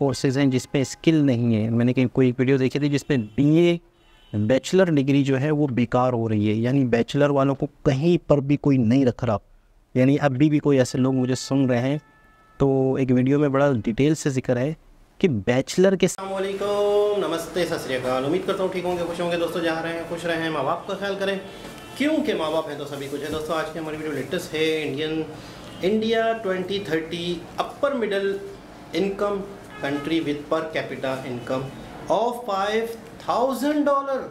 Courses हैं जिसपे skill नहीं है। मैंने कहीं कोई वीडियो देखी थी जिसपे बीए बैचलर डिग्री जो है वो बेकार हो रही है, यानी बैचलर वालों को कहीं पर भी कोई नहीं रख रहा। यानी अभी भी कोई ऐसे लोग मुझे सुन रहे हैं, तो एक वीडियो में बड़ा डिटेल से जिक्र है कि बैचलर के। अस्सलामुअलैकुम, नमस्ते, सत श्री अकाल। उम्मीद करता हूँ ठीक होंगे, खुश होंगे। दोस्तों जहाँ रहें खुश रहें, माँ बाप का ख्याल करें, क्योंकि माँ बाप हैं तो सभी कुछ है। दोस्तों आज की हमारी वीडियो लेटेस्ट है India 2030 upper middle income country with per capita income of $5,000।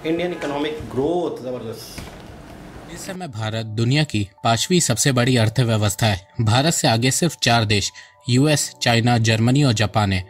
Indian economic growth ज़बरदस्त। इस समय भारत दुनिया की 5वीं सबसे बड़ी अर्थव्यवस्था है। भारत से आगे सिर्फ 4 देश यूएस, चाइना, जर्मनी और जापान है।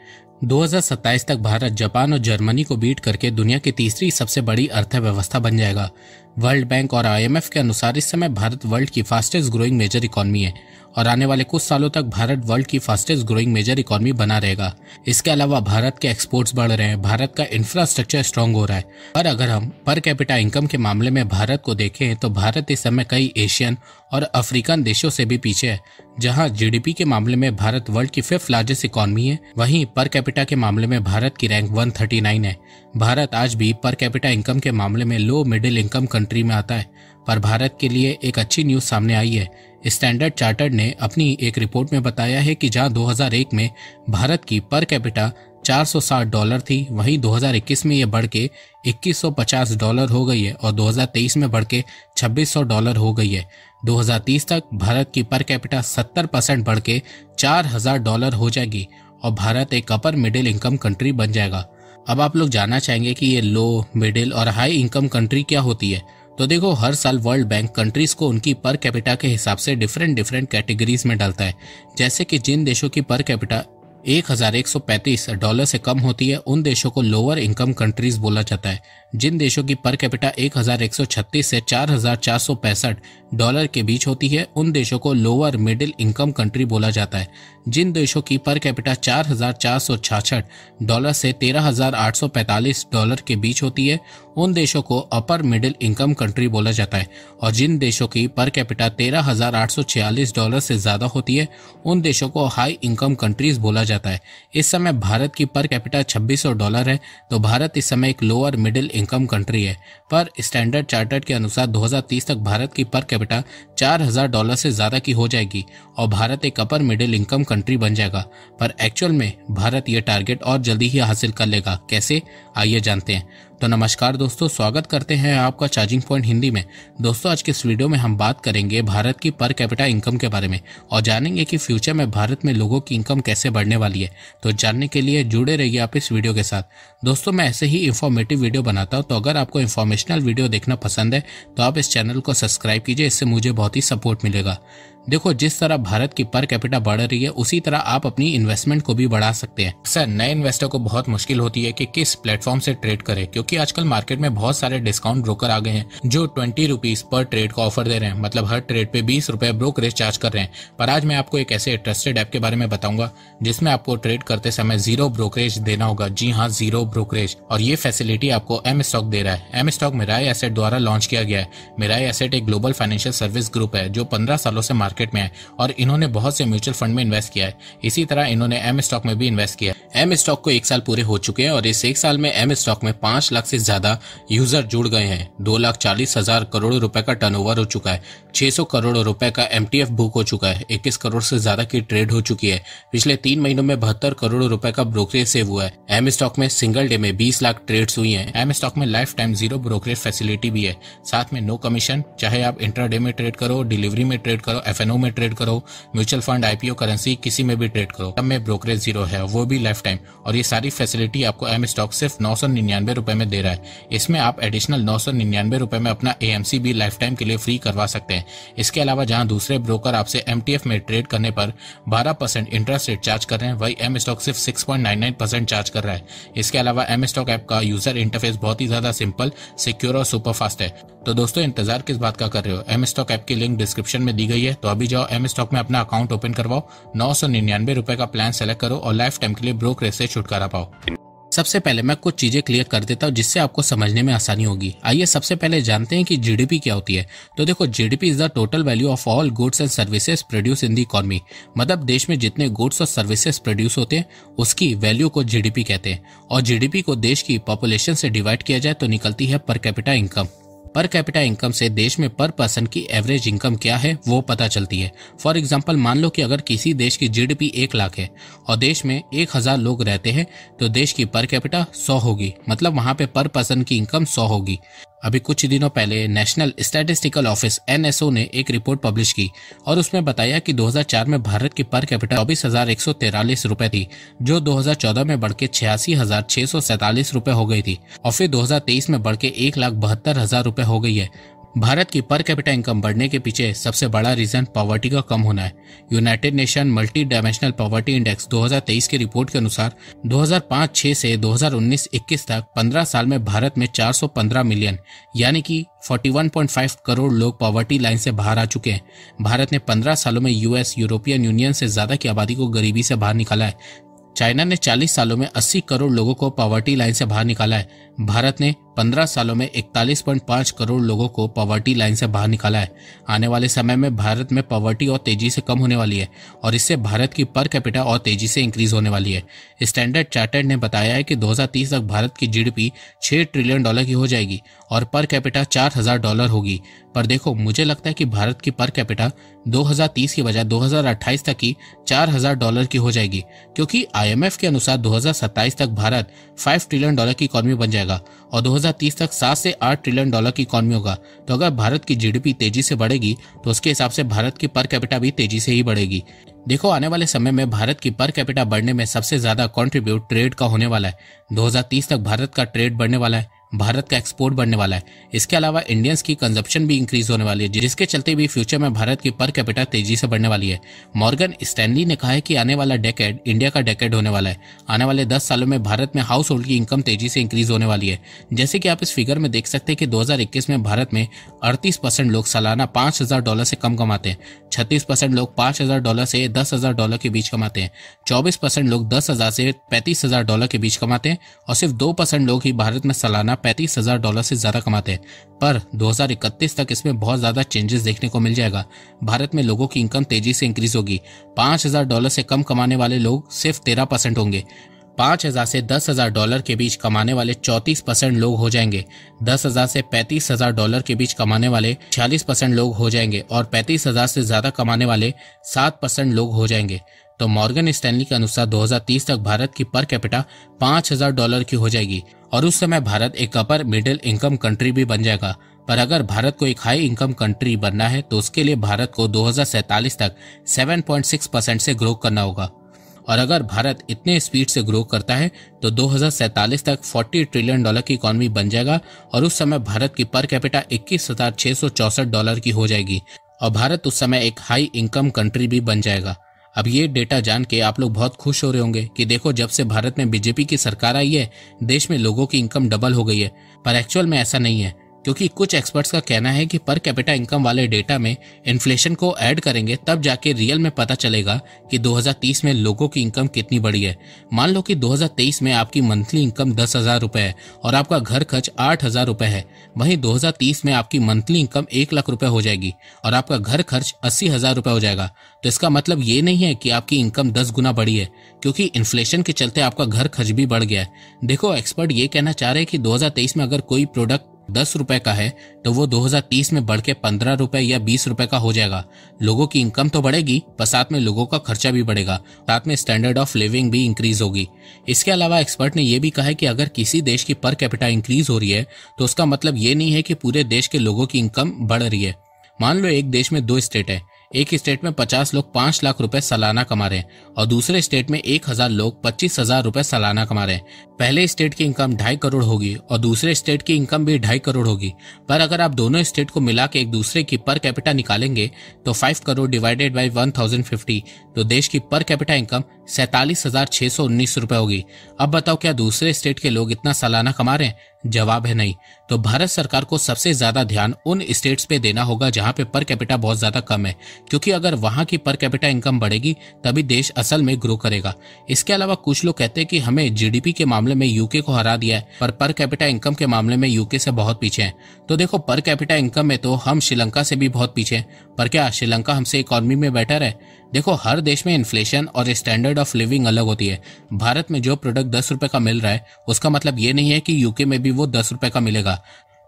2027 तक भारत जापान और जर्मनी को बीट करके दुनिया की तीसरी सबसे बड़ी अर्थव्यवस्था बन जाएगा। वर्ल्ड बैंक और आईएमएफ के अनुसार इस समय भारत वर्ल्ड की फास्टेस्ट ग्रोइंग मेजर इकोनॉमी है और आने वाले कुछ सालों तक भारत वर्ल्ड की फास्टेस्ट ग्रोइंग मेजर इकोनॉमी बना रहेगा। इसके अलावा भारत के एक्सपोर्ट्स बढ़ रहे हैं, भारत का इंफ्रास्ट्रक्चर स्ट्रांग हो रहा है। और अगर हम पर कैपिटा इनकम के मामले में भारत को देखें तो भारत इस समय कई एशियन और अफ्रीकन देशों से भी पीछे है। जहां जीडीपी के मामले में भारत वर्ल्ड की 5th लार्जेस्ट इकोनॉमी है, वहीं पर कैपिटा के मामले में भारत की रैंक 139 है। भारत आज भी पर कैपिटा इनकम के मामले में लो मिडिल इनकम कंट्री में आता है, पर भारत के लिए एक अच्छी न्यूज सामने आई है। स्टैंडर्ड चार्टर्ड ने अपनी एक रिपोर्ट में बताया है कि जहां 2001 में भारत की पर कैपिटा $460 थी, वहीं 2021 में ये बढ़ के $2150 हो गई है और 2023 में बढ़ के $2600 हो गई है। 2030 तक भारत की पर कैपिटा 70% बढ़ के $4000 हो जाएगी और भारत एक अपर मिडिल इनकम कंट्री बन जाएगा। अब आप लोग जानना चाहेंगे कि ये लो, मिडिल और हाई इनकम कंट्री क्या होती है। तो देखो, हर साल वर्ल्ड बैंक कंट्रीज को उनकी पर कैपिटा के हिसाब से डिफरेंट कैटेगरीज में डालता है। जैसे कि जिन देशों की पर कैपिटा $1135 से कम होती है उन देशों को लोअर इनकम कंट्रीज बोला जाता है। जिन देशों की पर कैपिटा 1136 से $4465 के बीच होती है उन देशों को लोअर मिडिल इनकम कंट्री बोला जाता है। जिन देशों की पर कैपिटा $4466 से $13,845 के बीच होती है उन देशों को अपर मिडिल इनकम कंट्री बोला जाता है। और जिन देशों की पर कैपिटा $13,846 से ज्यादा होती है उन देशों को हाई इनकम कंट्रीज बोला जाता है। इस समय भारत की पर कैपिटा $2600 है, तो भारत इस समय एक लोअर मिडिल इनकम कंट्री है। पर स्टैंडर्ड चार्टर्ड के अनुसार 2030 तक भारत की पर कैपिटा $4000 से ज्यादा की हो जाएगी और भारत एक अपर मिडिल इनकम कंट्री बन जाएगा। पर एक्चुअल में भारत ये टारगेट और जल्दी ही हासिल कर लेगा। कैसे, आइए जानते हैं। तो नमस्कार दोस्तों, स्वागत करते हैं आपका चार्जिंग पॉइंट हिंदी में। दोस्तों आज के इस वीडियो में हम बात करेंगे भारत की पर कैपिटा इनकम के बारे में और जानेंगे कि फ्यूचर में भारत में लोगों की इनकम कैसे बढ़ने वाली है। तो जानने के लिए जुड़े रहिए आप इस वीडियो के साथ। दोस्तों मैं ऐसे ही इंफॉर्मेटिव वीडियो बनाता हूँ, तो अगर आपको इंफॉर्मेशनल वीडियो देखना पसंद है तो आप इस चैनल को सब्सक्राइब कीजिए, इससे मुझे बहुत ही सपोर्ट मिलेगा। देखो, जिस तरह भारत की पर कैपिटा बढ़ रही है उसी तरह आप अपनी इन्वेस्टमेंट को भी बढ़ा सकते हैं। सर, नए इन्वेस्टर को बहुत मुश्किल होती है कि किस प्लेटफॉर्म से ट्रेड करें, क्योंकि आजकल मार्केट में बहुत सारे डिस्काउंट ब्रोकर आ गए हैं जो ₹20 पर ट्रेड का ऑफर दे रहे हैं, मतलब हर ट्रेड पे ₹20 ब्रोकरेज चार्ज कर रहे हैं। पर आज मैं आपको एक ऐसे ट्रस्टेड ऐप के बारे में बताऊंगा जिसमें आपको ट्रेड करते समय 0 ब्रोकरेज देना होगा। जी हाँ, 0 ब्रोकरेज। और ये फैसिलिटी आपको एम स्टॉक दे रहा है। एम स्टॉक मिराई एसेट द्वारा लॉन्च किया गया है। मिराई एसेट एक ग्लोबल फाइनेंशियल सर्विस ग्रुप है जो 15 सालों से मार्केट में है और इन्होंने बहुत से म्यूचुअल फंड में इन्वेस्ट किया है। इसी तरह इन्होंने एम स्टॉक में भी इन्वेस्ट किया है। एम स्टॉक को 1 साल पूरे हो चुके हैं और इस 1 साल में एम स्टॉक में 5 लाख से ज्यादा यूजर जुड़ गए हैं। 2,40,000 करोड़ रुपए का टर्नओवर हो चुका है। 600 करोड़ रुपए का एमटीएफ बुक हो चुका है। 21 करोड़ से ज्यादा की ट्रेड हो चुकी है। पिछले 3 महीनों में 72 करोड़ रुपए का ब्रोकरेज सेव हुआ है। एम स्टॉक में सिंगल डे में 20 लाख ट्रेड्स हुई हैं। एम स्टॉक में लाइफ टाइम 0 ब्रोकरेज फैसिलिटी भी है। साथ में नो कमीशन, चाहे आप इंट्राडे में ट्रेड करो, डिलीवरी में ट्रेड करो, एफएनओ में ट्रेड करो, म्यूचुअल फंड, आईपीओ, करेंसी, किसी में भी ट्रेड करो, सब में ब्रोकरेज 0 है, वो भी लाइफ टाइम। और ये सारी फैसिलिटी आपको एम स्टॉक सिर्फ ₹999 में दे रहा है। इसमें आप एडिशनल ₹999 में अपना एएमसी भी लाइफ टाइम के लिए फ्री करवा सकते हैं। इसके अलावा जहां दूसरे ब्रोकर आपसे एमटीएफ में ट्रेड करने पर 12% इंटरेस्ट रेट चार्ज कर रहे हैं, वही एम स्टॉक सिर्फ 6.99% चार्ज कर रहा है। इसके अलावा एम स्टॉक ऐप का यूजर इंटरफेस बहुत ही ज्यादा सिंपल, सिक्योर और सुपर फास्ट है। तो दोस्तों इंतजार किस बात का कर रहे हो? एम स्टॉक ऐप की लिंक डिस्क्रिप्शन में दी गई है, तो अभी जाओ एम स्टॉक में अपना अकाउंट ओपन करवाओ, ₹999 का प्लान सेलेक्ट करो और लाइफ टाइम के लिए ब्रोकरेज से छुटकारा पाओ। सबसे पहले मैं कुछ चीजें क्लियर कर देता हूँ जिससे आपको समझने में आसानी होगी। आइए सबसे पहले जानते हैं कि जीडीपी क्या होती है। तो देखो, GDP is the total value of all goods and services produce in the economy. मतलब देश में जितने गुड्स और सर्विसेज प्रोड्यूस होते हैं उसकी वैल्यू को जीडीपी कहते हैं। और जीडीपी को देश की पॉपुलेशन से डिवाइड किया जाए तो निकलती है per capita income. Per capita income से देश में पर पर्सन की एवरेज इनकम क्या है वो पता चलती है। फॉर एग्जांपल, मान लो कि अगर किसी देश की जीडीपी 1 लाख है और देश में 1000 लोग रहते हैं तो देश की पर कैपिटा 100 होगी। मतलब वहां पे पर पर्सन की इनकम 100 होगी। अभी कुछ दिनों पहले नेशनल स्टैटिस्टिकल ऑफिस NSO ने एक रिपोर्ट पब्लिश की और उसमें बताया कि 2004 में भारत की पर कैपिटा 24,143 रुपए थी, जो 2014 में बढ़ के 86,647 रुपए हो गई थी और फिर 2023 में बढ़ के 1,72,000 रुपए हो गई है। भारत की पर कैपिटा इनकम बढ़ने के पीछे सबसे बड़ा रीजन पॉवर्टी का कम होना है। United nation multi dimensional poverty index 2023 की रिपोर्ट के अनुसार 2005-06 से 2019-21 तक 15 साल में भारत में 415 मिलियन यानी कि 41.5 करोड़ लोग पॉवर्टी लाइन से बाहर आ चुके हैं। भारत ने 15 सालों में US, यूरोपियन यूनियन से ज्यादा की आबादी को गरीबी से बाहर निकाला है। चाइना ने 40 सालों में 80 करोड़ लोगों को पॉवर्टी लाइन से बाहर निकाला है। भारत ने 15 सालों में 41.5 करोड़ लोगों को पॉवर्टी लाइन से बाहर निकाला है। आने वाले समय में भारत में पॉवर्टी और तेजी से कम होने वाली है और इससे भारत की पर कैपिटा और तेजी से इंक्रीज होने वाली है। स्टैंडर्ड चार्टर्ड ने बताया है कि 2030 तक भारत की जीडीपी $6 ट्रिलियन की हो जाएगी और पर कैपिटा $4,000 होगी। पर देखो, मुझे लगता है कि भारत की पर कैपिटा 2030 की बजाय 2028 तक ही $4,000 की हो जाएगी, क्योंकि IMF के अनुसार 2027 तक भारत $5 ट्रिलियन की इकोनॉमी बन जाएगा और 2030 तक $7 से $8 ट्रिलियन की इकोनॉमी होगा। तो अगर भारत की जीडीपी तेजी से बढ़ेगी तो उसके हिसाब से भारत की पर कैपिटा भी तेजी से ही बढ़ेगी। देखो, आने वाले समय में भारत की पर कैपिटा बढ़ने में सबसे ज्यादा कंट्रीब्यूट ट्रेड का होने वाला है। 2030 तक भारत का ट्रेड बढ़ने वाला है, भारत का एक्सपोर्ट बढ़ने वाला है। इसके अलावा इंडियंस की कंजप्शन भी इंक्रीज होने वाली है, जिसके चलते भी फ्यूचर में भारत की पर कैपिटा तेजी से बढ़ने वाली है। मॉर्गन स्टैनली ने कहा है कि आने वाला डेकेड इंडिया का डेकेड होने वाला है। आने वाले 10 सालों में भारत में हाउस होल्ड की इनकम तेजी से इंक्रीज होने वाली है। जैसे कि आप इस फिगर में देख सकते हैं कि 2021 में भारत में 38% लोग सालाना $5,000 से कम कमाते हैं, 36% लोग $5,000 से $10,000 के बीच कमाते हैं, 24% लोग $10,000 से $35,000 के बीच कमाते हैं और सिर्फ 2% लोग ही भारत में सालाना $35,000 से ज्यादा कमाते हैं। पर 2031 तक इसमें बहुत ज्यादा चेंजेस देखने को मिल जाएगा। भारत में लोगों की इनकम तेजी से इंक्रीज होगी। $5,000 से कम कमाने वाले लोग सिर्फ 13% होंगे, 5,000 से $10,000 के बीच कमाने वाले 34% लोग हो जाएंगे, 10,000 से $35,000 के बीच कमाने वाले 46% लोग हो जाएंगे और 35,000 से ज्यादा कमाने वाले 7% लोग हो जाएंगे। तो मॉर्गन स्टैनली के अनुसार 2030 तक भारत की पर कैपिटा $5,000 की हो जाएगी और उस समय भारत एक अपर मिडिल इनकम कंट्री भी बन जाएगा। पर अगर भारत को एक हाई इनकम कंट्री बनना है तो उसके लिए भारत को 2047 तक 7.6% से ग्रो करना होगा। और अगर भारत इतने स्पीड से ग्रो करता है तो 2047 तक $40 ट्रिलियन की इकोनॉमी बन जाएगा और उस समय भारत की पर कैपिटा $21,664 की हो जाएगी और भारत उस समय एक हाई इनकम कंट्री भी बन जाएगा। अब ये डेटा जान के आप लोग बहुत खुश हो रहे होंगे कि देखो, जब से भारत में बीजेपी की सरकार आई है देश में लोगों की इनकम डबल हो गई है। पर एक्चुअल में ऐसा नहीं है, क्योंकि कुछ एक्सपर्ट्स का कहना है कि पर कैपिटा इनकम वाले डेटा में इन्फ्लेशन को ऐड करेंगे तब जाके रियल में पता चलेगा कि 2030 में लोगों की इनकम कितनी बढ़ी है। मान लो कि 2023 में आपकी मंथली इनकम 10,000 रुपए है और आपका घर खर्च 8,000 रुपए है, वहीं 2030 में आपकी मंथली इनकम 1 लाख रुपए हो जाएगी और आपका घर खर्च 80,000 रुपए हो जाएगा। तो इसका मतलब ये नहीं है कि आपकी इनकम 10 गुना बढ़ी है, क्योंकि इन्फ्लेशन के चलते आपका घर खर्च भी बढ़ गया है। देखो, एक्सपर्ट ये कहना चाह रहे हैं कि 2023 में अगर कोई प्रोडक्ट 10 रुपए का है तो वो 2030 में बढ़ के 15 रुपए या 20 रुपए का हो जाएगा। लोगों की इनकम तो बढ़ेगी पर साथ में लोगों का खर्चा भी बढ़ेगा, साथ में स्टैंडर्ड ऑफ लिविंग भी इंक्रीज होगी। इसके अलावा एक्सपर्ट ने यह भी कहा है कि अगर किसी देश की पर कैपिटा इंक्रीज हो रही है तो उसका मतलब ये नहीं है कि पूरे देश के लोगों की इनकम बढ़ रही है। मान लो एक देश में 2 स्टेट है, एक स्टेट में 50 लोग 5 लाख रुपए सालाना कमा रहे हैं और दूसरे स्टेट में 1,000 लोग 25,000 रुपए सालाना कमा रहे हैं। पहले स्टेट की इनकम 2.5 करोड़ होगी और दूसरे स्टेट की इनकम भी 2.5 करोड़ होगी। पर अगर आप दोनों स्टेट को मिला के एक दूसरे की पर कैपिटा निकालेंगे तो 5 करोड़ डिवाइडेड बाई 1050 तो देश की पर कैपिटा इनकम 47,619 रुपए होगी। अब बताओ क्या दूसरे स्टेट के लोग इतना सालाना कमा रहे हैं? जवाब है नहीं। तो भारत सरकार को सबसे ज्यादा ध्यान उन स्टेट्स पे देना होगा जहां पे पर कैपिटा बहुत ज्यादा कम है, क्योंकि अगर वहां की पर कैपिटा इनकम बढ़ेगी तभी देश असल में ग्रो करेगा। इसके अलावा कुछ लोग कहते हैं कि हमें जीडीपी के मामले में यूके को हरा दिया है, पर कैपिटा इनकम के मामले में यूके से बहुत पीछे हैं। तो देखो, पर कैपिटा इनकम में तो हम श्रीलंका से भी बहुत पीछे हैं, पर क्या श्रीलंका हमसे इकोनॉमी में बेटर है? देखो, हर देश में इन्फ्लेशन और स्टैंडर्ड ऑफ लिविंग अलग होती है। भारत में जो प्रोडक्ट 10 रुपए का मिल रहा है उसका मतलब ये नहीं है कि यूके में भी वो 10 रुपए का मिलेगा।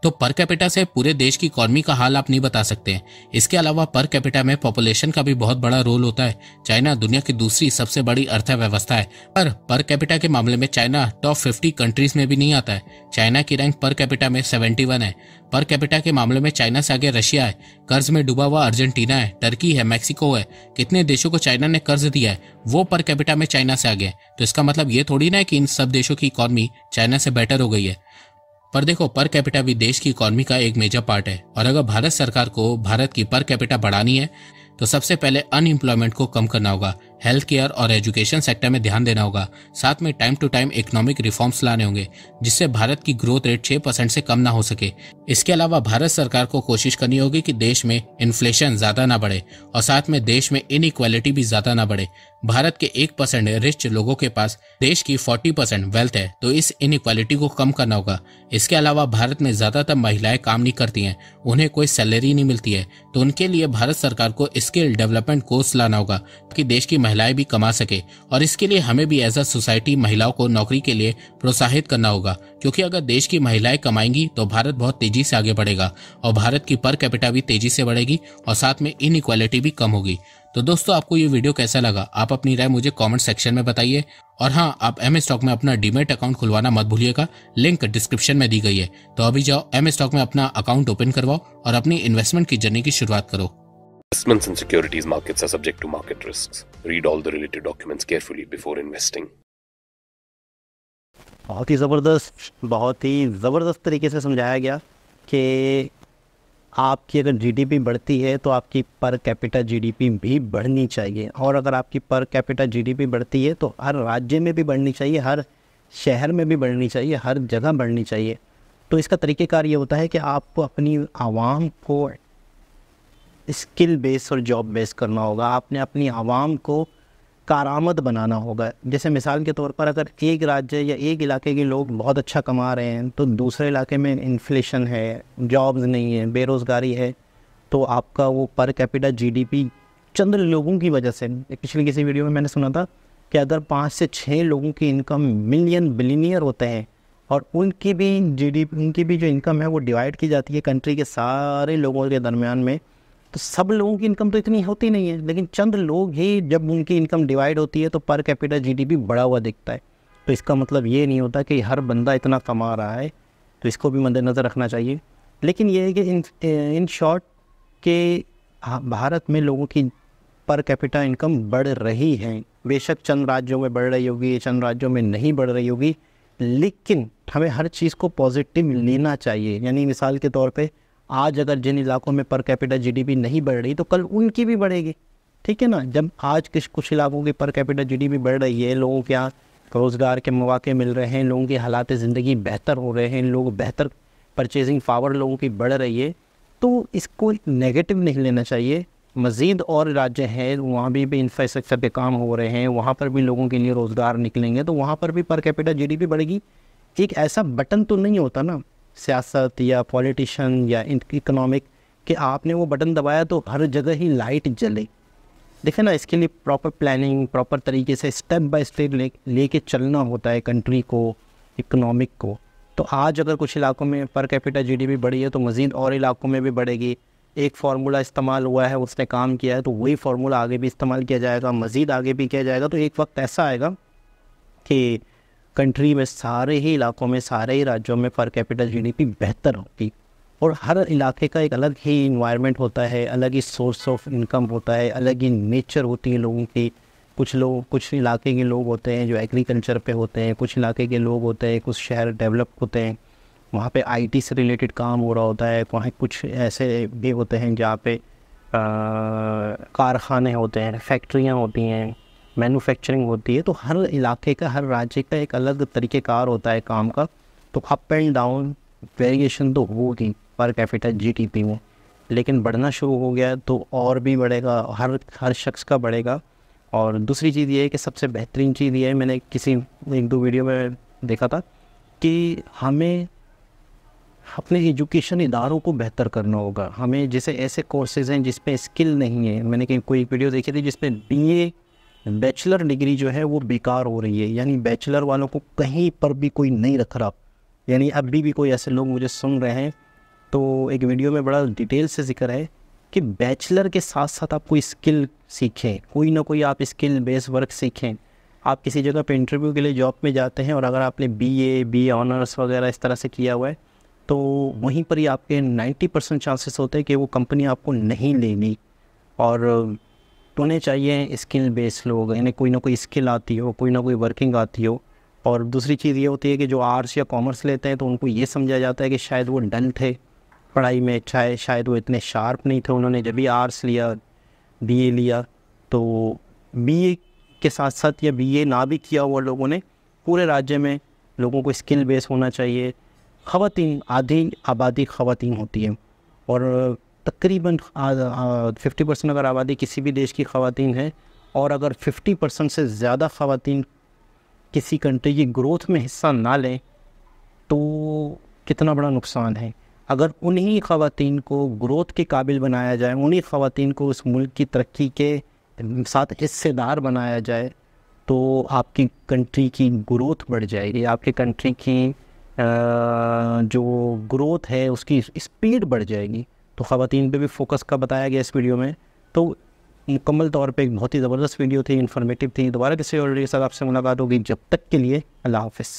तो पर कैपिटा से पूरे देश की इकोनॉमी का हाल आप नहीं बता सकते हैं। इसके अलावा पर कैपिटा में पॉपुलेशन का भी बहुत बड़ा रोल होता है। चाइना दुनिया की दूसरी सबसे बड़ी अर्थव्यवस्था है, पर कैपिटा के मामले में चाइना टॉप 50 कंट्रीज में भी नहीं आता है। चाइना की रैंक पर कैपिटा में 71 है। पर कैपिटा के मामले में चाइना से आगे रशिया है, कर्ज में डूबा हुआ अर्जेंटीना है, टर्की है, मैक्सिको है। कितने देशों को चाइना ने कर्ज दिया है, वो पर कैपिटा में चाइना से आगे है। तो इसका मतलब ये थोड़ी ना है कि इन सब देशों की इकोनॉमी चाइना से बेटर हो गई है। पर देखो, पर कैपिटा भी देश की इकोनॉमी का एक मेजर पार्ट है, और अगर भारत सरकार को भारत की पर कैपिटा बढ़ानी है तो सबसे पहले अनएम्प्लॉयमेंट को कम करना होगा, हेल्थ केयर और एजुकेशन सेक्टर में ध्यान देना होगा, साथ में time to time economic reforms लाने होंगे जिससे भारत की ग्रोथ रेट 6% से कम ना हो सके। इसके अलावा भारत सरकार को कोशिश करनी होगी कि देश में इन्फ्लेशन ज्यादा ना बढ़े और साथ में देश में इनइक्वालिटी भी ज्यादा ना बढ़े। भारत के 1% रिच लोगों के पास देश की 40% वेल्थ है, तो इस इनइक्वालिटी को कम करना होगा। इसके अलावा भारत में ज्यादातर महिलाएं काम नहीं करती हैं, उन्हें कोई सैलरी नहीं मिलती है, तो उनके लिए भारत सरकार को स्किल डेवलपमेंट कोर्स लाना होगा कि देश की महिलाएं भी कमा सके। और इसके लिए हमें भी एज अ सोसाइटी महिलाओं को नौकरी के लिए प्रोत्साहित करना होगा, क्योंकि अगर देश की महिलाएं कमाएंगी तो भारत बहुत तेजी से आगे बढ़ेगा और भारत की पर कैपिटा भी तेजी से बढ़ेगी और साथ में इनइक्वालिटी भी कम होगी। तो दोस्तों, आपको ये वीडियो कैसा लगा? आप अपनी राय मुझे कमेंट सेक्शन में बताइए। और हाँ, आप एम स्टॉक में अपना डीमैट अकाउंट खुलवाना मत भूलिएगा, लिंक डिस्क्रिप्शन में दी गई है। तो अभी जाओ एम स्टॉक में अपना अकाउंट ओपन करवाओ और अपनी इन्वेस्टमेंट की जर्नी की शुरुआत करो। Investments in securities markets are subject to market risks. Read all the related documents carefully before investing. बहुत ही ज़बरदस्त तरीके से समझाया गया कि आपकी अगर जीडीपी बढ़ती है तो आपकी पर कैपिटा जीडीपी भी बढ़नी चाहिए, और अगर आपकी पर कैपिटा जीडीपी बढ़ती है तो हर राज्य में भी बढ़नी चाहिए, हर शहर में भी बढ़नी चाहिए, हर जगह बढ़नी चाहिए। तो इसका तरीक़ेकार ये होता है कि आपको अपनी आवाम को स्किल बेस और जॉब बेस करना होगा। आपने अपनी आवाम को कारआमद बनाना होगा। जैसे मिसाल के तौर पर अगर एक राज्य या एक इलाके के लोग बहुत अच्छा कमा रहे हैं तो दूसरे इलाके में इन्फ्लेशन है, जॉब्स नहीं है, बेरोज़गारी है, तो आपका वो पर कैपिटा जीडीपी चंद लोगों की वजह से, पिछली किसी वीडियो में मैंने सुना था कि अगर 5 से 6 लोगों की इनकम मिलियन बिलियनियर होते हैं और उनकी भी जीडीपी, उनकी भी जो इनकम है वो डिवाइड की जाती है कंट्री के सारे लोगों के दरमियान में, तो सब लोगों की इनकम तो इतनी होती नहीं है, लेकिन चंद लोग ही जब उनकी इनकम डिवाइड होती है तो पर कैपिटा जीडीपी बढ़ा हुआ दिखता है। तो इसका मतलब ये नहीं होता कि हर बंदा इतना कमा रहा है, तो इसको भी मद्देनज़र रखना चाहिए। लेकिन ये है कि इन शॉर्ट के भारत में लोगों की पर कैपिटा इनकम बढ़ रही है। बेशक चंद राज्यों में बढ़ रही होगी, चंद राज्यों में नहीं बढ़ रही होगी, लेकिन हमें हर चीज़ को पॉजिटिव लेना चाहिए। यानी मिसाल के तौर पे आज अगर जिन इलाकों में पर कैपिटा जीडीपी नहीं बढ़ रही तो कल उनकी भी बढ़ेगी, ठीक है ना। जब आज कुछ इलाकों की पर कैपिटा जीडीपी बढ़ रही है, लोगों के यहाँ रोज़गार के मौके मिल रहे हैं, लोगों की हालात ज़िंदगी बेहतर हो रहे हैं, लोग बेहतर परचेजिंग पावर लोगों की बढ़ रही है, तो इसको नेगेटिव नहीं लेना चाहिए। मज़ीद और राज्य हैं वहाँ भी इंफ्रास्ट्रक्चर के काम हो रहे हैं, वहाँ पर भी लोगों के लिए रोज़गार निकलेंगे, तो वहाँ पर भी पर कैपिटा जीडीपी बढ़ेगी। एक ऐसा बटन तो नहीं होता ना सियासत या पॉलिटिशियन या इकोनॉमिक कि आपने वो बटन दबाया तो हर जगह ही लाइट जले। देखें ना, इसके लिए प्रॉपर प्लानिंग, प्रॉपर तरीके से स्टेप बाय स्टेप लेके चलना होता है कंट्री को, इकोनॉमिक को। तो आज अगर कुछ इलाकों में पर कैपिटा जीडीपी बढ़ी है तो मज़ीद और इलाकों में भी बढ़ेगी। एक फार्मूला इस्तेमाल हुआ है, उसने काम किया है, तो वही फार्मूला आगे भी इस्तेमाल किया जाएगा, मज़ीद आगे भी किया जाएगा। तो एक वक्त ऐसा आएगा कि कंट्री में सारे ही इलाकों में, सारे ही राज्यों में पर कैपिटा जीडीपी बेहतर होगी, और हर इलाके का एक अलग ही इन्वायरमेंट होता है, अलग ही सोर्स ऑफ इनकम होता है, अलग ही नेचर होती है लोगों की। कुछ इलाके के लोग होते हैं जो एग्रीकल्चर पे होते हैं, कुछ इलाके के लोग होते हैं, कुछ शहर डेवलप होते हैं वहाँ पे आईटी से रिलेटेड काम हो रहा होता है, वहाँ कुछ ऐसे भी होते हैं जहाँ पे कारखाने होते हैं, फैक्ट्रियाँ होती हैं, मैन्युफैक्चरिंग होती है, तो हर इलाके का, हर राज्य का एक अलग तरीक़ेकार होता है काम का। तो अप एंड डाउन वेरिएशन तो होगी पर कैपिटा जीडीपी में, लेकिन बढ़ना शुरू हो गया तो और भी बढ़ेगा, हर शख्स का बढ़ेगा। और दूसरी चीज़ ये है कि सबसे बेहतरीन चीज़ ये है, मैंने किसी 1-2 वीडियो में देखा था कि हमें अपने एजुकेशन इदारों को बेहतर करना होगा। हमें जैसे ऐसे कोर्सेज़ हैं जिस पे स्किल नहीं है, मैंने कहीं कोई वीडियो देखी थी जिस पे बीए बैचलर डिग्री जो है वो बेकार हो रही है, यानी बैचलर वालों को कहीं पर भी कोई नहीं रख रहा। यानी अभी भी कोई ऐसे लोग मुझे सुन रहे हैं, तो एक वीडियो में बड़ा डिटेल से जिक्र है कि बैचलर के साथ साथ आप कोई स्किल सीखें, कोई ना कोई आप स्किल बेस्ड वर्क सीखें। आप किसी जगह पे इंटरव्यू के लिए जॉब में जाते हैं और अगर आपने बीए ऑनर्स वगैरह इस तरह से किया हुआ है तो वहीं पर ही आपके 90% चांसेस होते हैं कि वो कंपनी आपको नहीं लेगी। और उन्हें चाहिए स्किल बेस्ड लोग, इन्हें कोई ना कोई स्किल आती हो, कोई ना कोई वर्किंग आती हो। और दूसरी चीज़ ये होती है कि जो आर्ट्स या कॉमर्स लेते हैं तो उनको ये समझा जाता है कि शायद वो डल थे पढ़ाई में, शायद वो इतने शार्प नहीं थे, उन्होंने जब भी आर्ट्स लिया, बीए लिया। तो बीए के साथ साथ या बीए ना भी किया हुआ लोगों ने, पूरे राज्य में लोगों को स्किल बेस होना चाहिए। ख़वातीन, आधी आबादी ख़वातीन होती है और तकरीबन 50% अगर आबादी किसी भी देश की ख़वातीन है और अगर 50% से ज़्यादा ख़वातीन किसी कंट्री की ग्रोथ में हिस्सा ना लें तो कितना बड़ा नुकसान है। अगर उन्हीं ख़वातीन को ग्रोथ के काबिल बनाया जाए, उन्हीं ख़वातीन को उस मुल्क की तरक्की के साथ हिस्सेदार बनाया जाए तो आपकी कंट्री की ग्रोथ बढ़ जाएगी, आपकी कंट्री की जो ग्रोथ है उसकी स्पीड बढ़ जाएगी। तो ख़वातीन पे भी फोकस का बताया गया इस वीडियो में। तो मुकम्मल तौर पे एक बहुत ही ज़बरदस्त वीडियो थी, इन्फॉर्मेटिव थी। दोबारा किसी और वीडियो के साथ आपसे मुलाकात होगी, जब तक के लिए अल्लाह हाफ़िज़।